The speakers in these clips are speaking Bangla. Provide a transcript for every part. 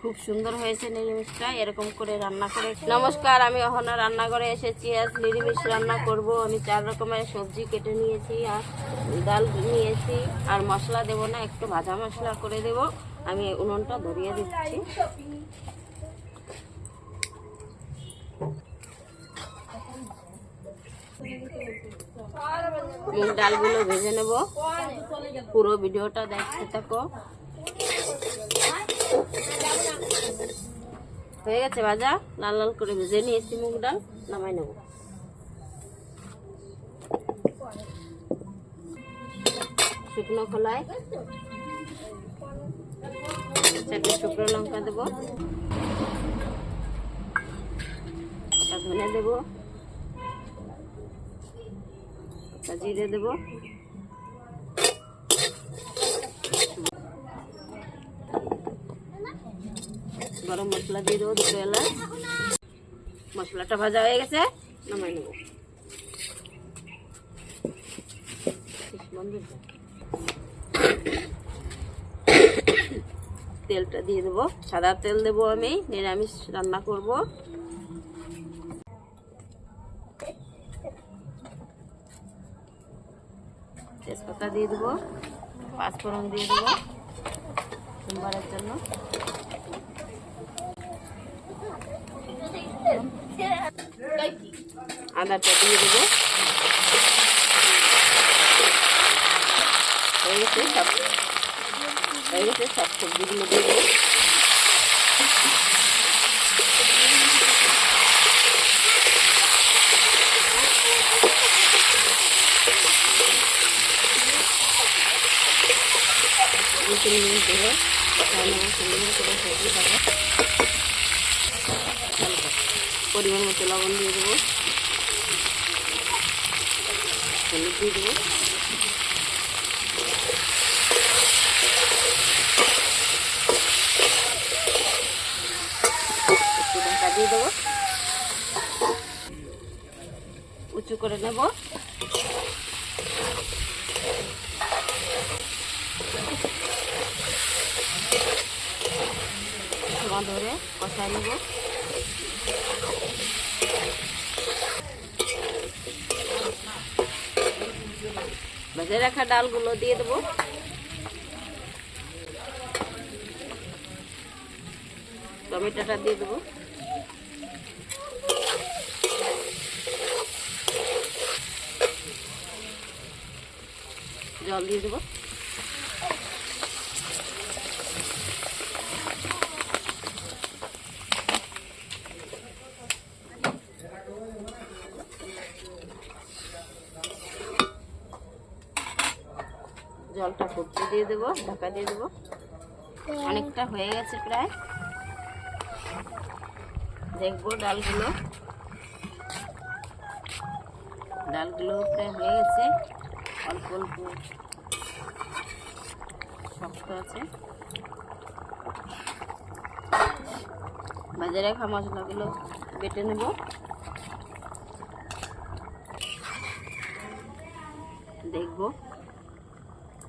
খুব সুন্দর হয়েছে নিরামিষটা, এরকম করে রান্না করে। নমস্কার, আমি অহনা রান্নাঘরে এসেছি। আজ নিরামিষ রান্না করব। আমি 4 রকমের সবজি কেটে নিয়েছি আর ডাল নিয়েছি। আর মশলা দেব না, একটু ভাজা মশলা করে দেব। আমি উনুনটা ধরিয়ে দিচ্ছি। মুগ ডালগুলো ভেজে নেব। পুরো ভিডিওটা দেখতে থাকো। হয়ে গেছে ভাজা, লাল লাল করে ভেজে নিয়েছি মুগ ডাল। নামাই নেব। শুকনো খোলায় 4টে শুকনো লঙ্কা দেবো, ধনে দেবো, জিরে দেবো, গরম মশলা দিয়ে দেবো 2 এলাচ। মশলাটা ভাজা হয়ে গেছে, নামাই নেব। তেলটা দিয়ে দেবো, সাদা তেল দেবো। আমি নিরামিষ রান্না করব। তেজপাতা দিয়ে দেবো, 5 ফোড়ন দিয়ে দেবো সোমবারের জন্য। আদাটা দিয়ে দেবো। হয়ে গেছে সব সবজিগুলো দিয়ে দেবো। পরিমাণ মতো লবণ দিয়ে দেবো, হলুদ দিয়ে দেবো, একটু ঢাকা দিয়ে দেবো, উঁচু করে নেব। ধরে কষাই নেব। ভেজে রাখা ডালগুলো দিয়ে দেবো। টমেটোটা দিয়ে দেবো, জল দিয়ে দেবো। জলটা ফুটতে দিয়ে দেবো, ঢাকা দিয়ে দেবো। অনেকটা হয়ে গেছে প্রায়। দেখবো ডালগুলো প্রায় হয়ে গেছে। অল্প অল্প শক্ত আছে। ভেজে রাখা মশলাগুলো বেটে নেব। দেখবো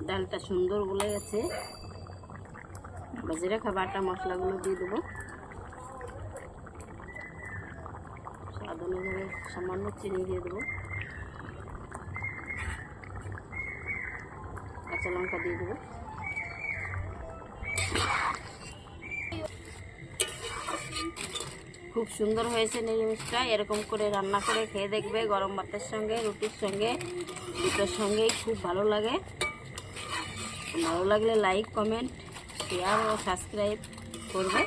ডালটা সুন্দর গলে গেছে। ভেজে রাখা বাটা মশলাগুলো দিয়ে দেবো। স্বাদ অনুযায়ী সামান্য চিনি দিয়ে দেবো। কাঁচা লঙ্কা দিয়ে দেবো। খুব সুন্দর হয়েছে নিরামিষটা। এরকম করে রান্না করে খেয়ে দেখবে। গরম ভাতের সঙ্গে, রুটির সঙ্গে, দুটোর সঙ্গেই খুব ভালো লাগে। ভালো লাগলে লাইক, কমেন্ট, শেয়ার ও সাবস্ক্রাইব করবে।